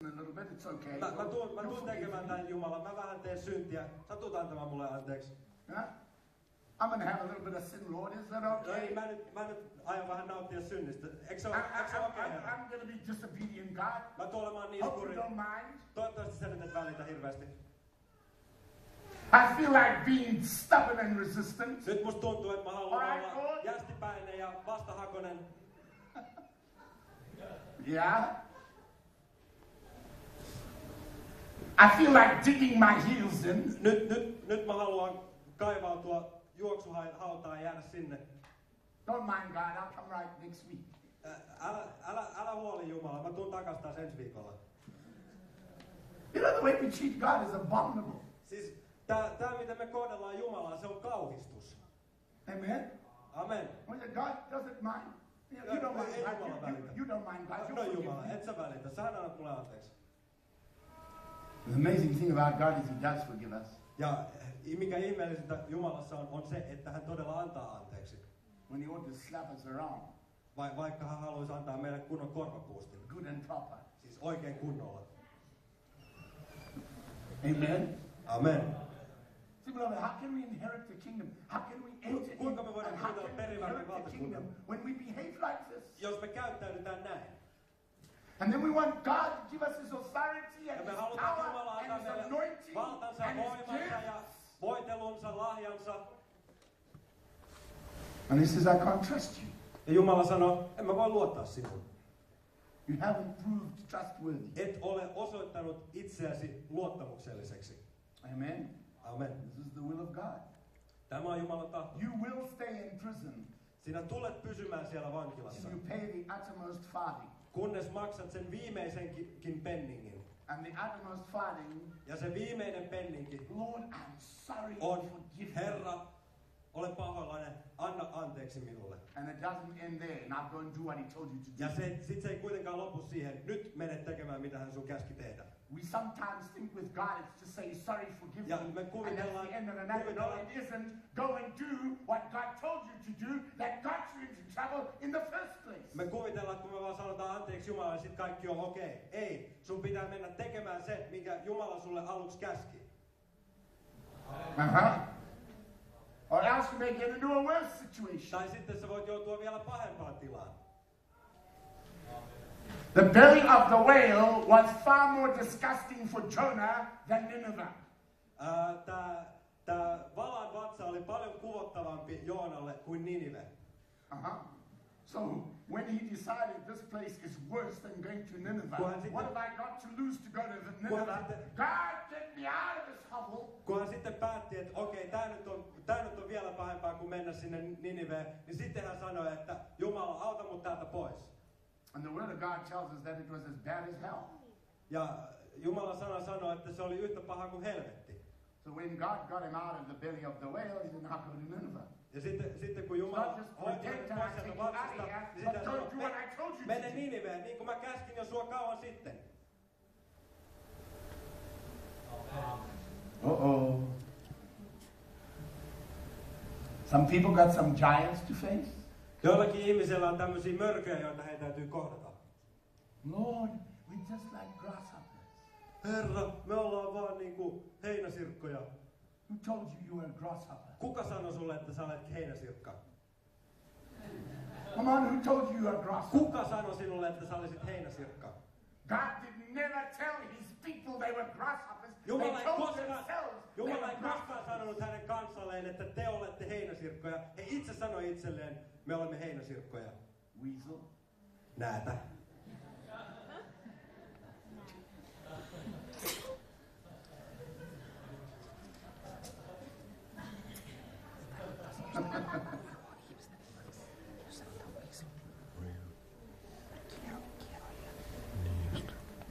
a little bit, it's okay. Mä tuun tekemään tämän Jumalan. Mä vähän teen syntiä. Sä tuut antamaan mulle anteeksi. Yeah? I'm going to have a little bit of sin, Lord. Is that okay? No niin, mä nyt aion vähän nauttia synnistä. Eikö se okei? I'm going to be disobedient, God. Mä tuun olemaan niin Hope you kuri. don't mind. Toivottavasti sä nyt et välitä hirveästi. I feel like being stubborn and resistant. Nyt musta tuntuu, että mä haluan Alright, olla Lord. jästipäinen ja vastahakoinen. Yeah? I feel like digging my heels in. Nyt mä haluan kaivautua juoksuhautaan ja jäädä sinne. Don't mind, God. I'll come right next week. Älä huoli Jumala, mä tuun takas taas ensi viikolla. You know, the way we treat God is abominable. Siis tää miten me kohdellaan Jumalaa, se on kauhistus. Amen? Amen. When God doesn't mind. You don't mind, God. You don't mind, God. No Jumala, et sä välitä, sähän annat mulle anteeksi. The amazing thing about God is He does forgive us. Ja mikä ihmeellisintä Jumalassa on se, että hän todella antaa anteeksi. When He wants to slap us around. Vaikka hän haluaisi antaa meille kunnon korvapuustin. Good and proper. Siis oikein kunnolla. Amen? Amen. See, beloved, how can we inherit the kingdom? How can we enter in? Kuinka me voidaan And how kuunnella can we perivartin inherit the kingdom valtakunnan? when we behave like this? Jos me käyttäydytään näin. And then we want God to give us His authority Ja and me His halutaan power Jumala and antaa His meille anointing valtansa, and His voimansa ja gifts. voitelunsa, lahjansa. And He says, I can't trust you. Ja Jumala sanoo, en mä voi luottaa sinuun. You haven't proved trustworthy. Et ole osoittanut itseäsi luottamukselliseksi. Amen? Amen. This is the will of God. Tämä on Jumalan tahto. You will stay in prison Sinä tulet pysymään siellä vankilassa, till you pay the uttermost farthing. kunnes maksat sen viimeisenkin penningin. And the uttermost farthing, Ja se viimeinen penninki Lord, I'm sorry, on, forgive me. Herra, olen pahoillani, anna anteeksi minulle. And it doesn't end there. Now go and do what He told you to do. Ja sit se ei kuitenkaan lopu siihen, nyt mene tekemään mitä hän sun käski tehdä. We sometimes think with God it's to say, sorry, forgive Ja me. me And kuvitellaan, that's the end of the matter. No, it isn't. Go and do what God told you to do that got you into trouble in the first place. me kuvitellaan, että kun me vaan sanotaan anteeksi Jumalalle, niin sit kaikki on okei. Ei, sun pitää mennä tekemään se, minkä Jumala sulle aluksi käski. Uh-huh. Or else you may get into a worse situation. Tai sitten sä voit joutua vielä pahempaan tilaan. The belly of the whale was far more disgusting for Jonah than Nineveh. Tää valan vatsa oli paljon kuvottavampi Joonalle kuin Ninive. Uh-huh. So when he decided this place is worse than going to Nineveh, what have I got to lose to go to Nineveh? God, get me out of this hovel. Kun hän sitten päätti, että okei, tää nyt on vielä pahempaa kuin mennä sinne Niniveen, niin sitten hän sanoi, että Jumala, auta mut täältä pois. And the word of God tells us that it was as bad as hell. Ja Jumalan sana sanoi, että se oli yhtä paha kuin helvetti. So when God got him out of the belly of the whale, he said, now go to Nineveh. Ja sitten kun Jumala hoiti hänet pois sieltä vatsasta, niin sitten hän sanoi, mene Niniveen, niin kuin mä käskin jo sua kauan sitten. Uh-oh. Some people got some giants to face. Joillakin ihmisillä on tämmöisiä mörköjä, joita he täytyy kohdata. Lord, we're just like grasshoppers. Herra, me ollaan vaan niinku heinäsirkkoja. Who told you you were a grasshopper? Kuka sanoi sulle, että sä olet heinäsirkka? Come on, who told you you were a grasshopper? Kuka sanoi sinulle, että sä olisit heinäsirkka? God did never tell his people they were grasshoppers. Jumala They ei told koskaan, themselves they Jumala were ei koskaan grasshoppers. sanonut hänen kansalleen, että te olette heinäsirkkoja. He itse sanoi itselleen, me olemme heinäsirkkoja. Weasel. Näätä.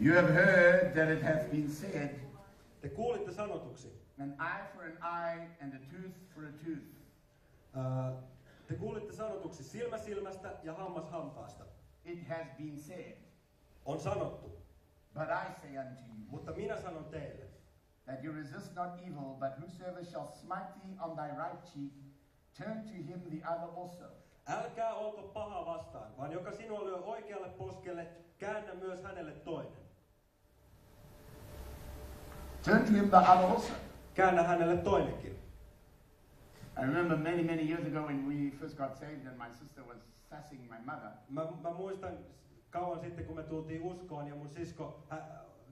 You have heard that it has been said, Te kuulitte sanotuksi. an eye for an eye and a tooth for a tooth. Te kuulitte sanotuksi silmä silmästä ja hammas hampaasta. It has been said, On sanottu, but I say unto you, mutta minä sanon teille, that you resist not evil, but whosoever shall smite thee on thy right cheek, turn to him the other also. älkää olko paha vastaan, vaan joka sinua lyö oikealle poskelle, käännä myös hänelle toinen. Turn to him the other also. Käännä hänelle toinenkin. I remember many years ago when we first got saved and my sister was sassing my mother. Mä muistan kauan sitten, kun me tultiin uskoon ja mun sisko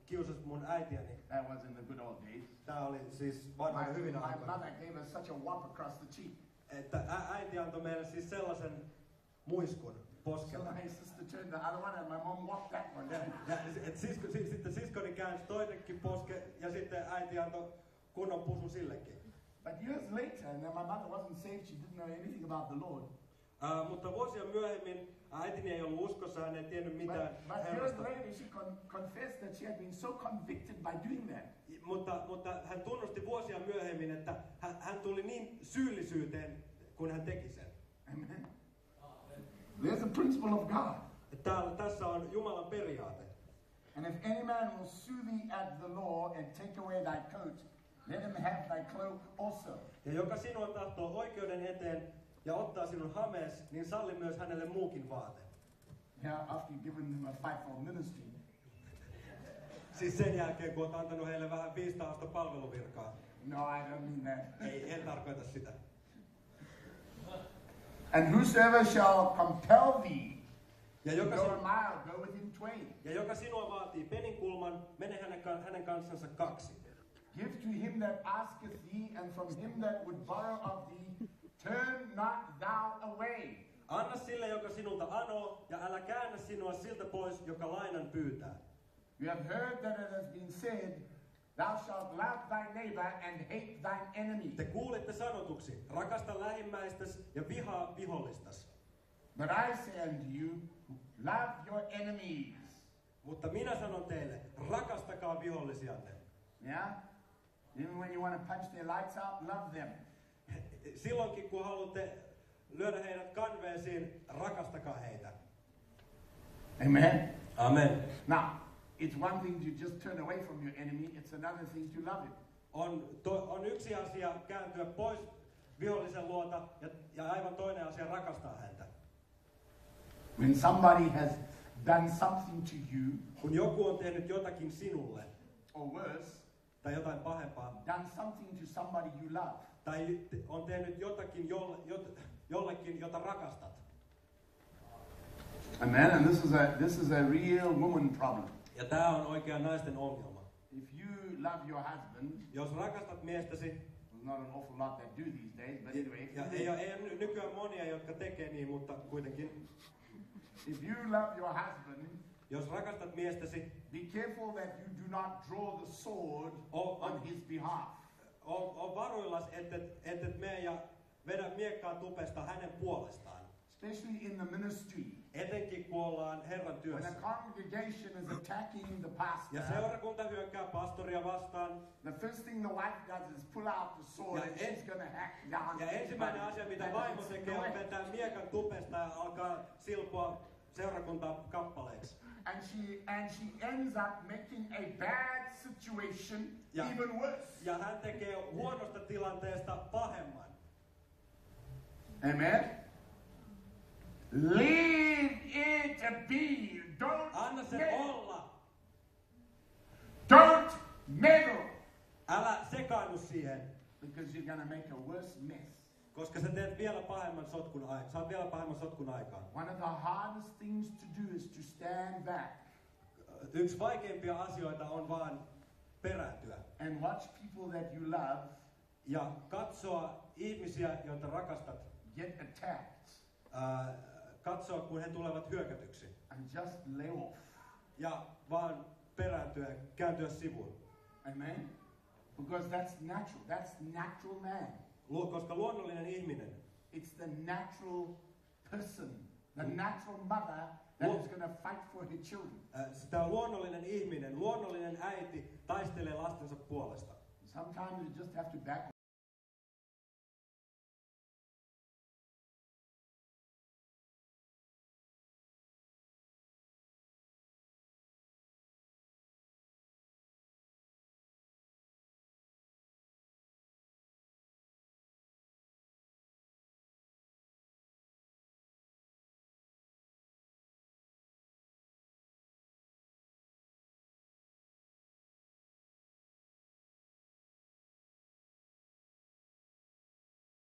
kiusasi mun äitiäni. That was in the good old days. Tää oli siis vanhoja hyvinä My aikoina. mother gave us such a whop across the cheek. Että äiti antoi meille siis sellaisen muiskun So poskella. my sister turned the other one and my mom whopped that one. Sitten siskoni käänsi toinenkin poske ja sitten äiti antoi kunnon pusu sillekin. But years later, and my mother wasn't saved, she didn't know anything about the Lord. Mutta vuosia myöhemmin äitini ei ollut uskossa, hän ei tiennyt mitään But years Herrasta. later, she confessed that she had been so convicted by doing that. Mutta hän tunnusti vuosia myöhemmin, että hän tuli niin syyllisyyteen, kun hän teki sen. Amen. There's a principle of God. Tässä on Jumalan periaate. And if any man will sue thee at the law and take away thy coat, let him have thy cloak also. Ja joka sinua tahtoo oikeuden eteen ja ottaa sinun hamees, niin salli myös hänelle muukin vaate. Yeah, after you've given them a fivefold ministry. Siis sen jälkeen, kun olet antanut heille vähän 500 palveluvirkaa. No, I don't mean that. En tarkoita sitä. And whosoever shall compel thee Ja to joka, go a mile, go with him twain. ja joka sinua vaatii peninkulman, mene hänen kanssansa 2. Give to him that asketh thee, and from him that would borrow of thee, turn not thou away. Anna sille, joka sinulta anoo, ja älä käännä sinua siltä pois, joka lainan pyytää. You have heard that it has been said, thou shalt love thy neighbor and hate thine enemy. Te kuulitte sanotuksi, rakasta lähimmäistäs ja vihaa vihollistas. But I say unto you, love your enemies. Mutta minä sanon teille, rakastakaa vihollisianne. Yeah? Even when you want to punch their lights out, love them. Silloinkin, kun haluatte lyödä heidät kanveesiin, rakastakaa heitä. Amen? Amen. Now, it's one thing to just turn away from your enemy, it's another thing to love him. On yksi asia kääntyä pois vihollisen luota ja aivan toinen asia rakastaa häntä. When somebody has done something to you, Kun joku on tehnyt jotakin sinulle, or worse, tai jotain pahempaa, done something to somebody you love, tai on tehnyt jotakin jollekin, jota rakastat. amen, and this is a real woman problem. Ja tämä on oikea naisten ongelma. If you love your husband, Jos rakastat miestäsi, there's not an awful lot that do these days, but anyway, ja ei ole nykyään monia, jotka tekee niin, mutta kuitenkin, if you love your husband, jos rakastat miestäsi, be careful that you do not draw the sword on his behalf. on varuillas, et mene ja vedä miekkaa tupesta hänen puolestaan. Especially in the ministry. Etenkin kun ollaan Herran When työssä. a congregation is attacking the pastor, Ja seurakunta hyökkää pastoria vastaan. the first thing the wife does is pull out the sword and she's going to hack down. Ja ensimmäinen asia, mitä vaimo tekee, on vetää miekan tupesta ja alkaa silpoa seurakuntaa kappaleiksi. And she ends up making a bad situation even worse. Ja hän tekee huonosta tilanteesta pahemman. Amen. Leave it be. Anna Don't sen olla. Don't meddle. Älä sekaannu siihen, Because you're going to make a worse mess. koska sä teet vielä pahemman sotkun aikaan. Saat vielä pahemman sotkun aikaan. One of the hardest things to do is to stand back Yksi vaikeimpia asioita on vaan perääntyä. and watch people that you love Ja katsoa ihmisiä, joita rakastat. get attacked Katsoa, kun he tulevat hyökätyksi. and just lay off. Ja vaan perääntyä, kääntyä sivuun. Amen. Because that's natural. That's natural man. Koska luonnollinen ihminen, It's the natural person, the natural mother that is going to fight for her children. sitä luonnollinen ihminen, luonnollinen äiti taistelee lastensa puolesta. Sometimes you just have to back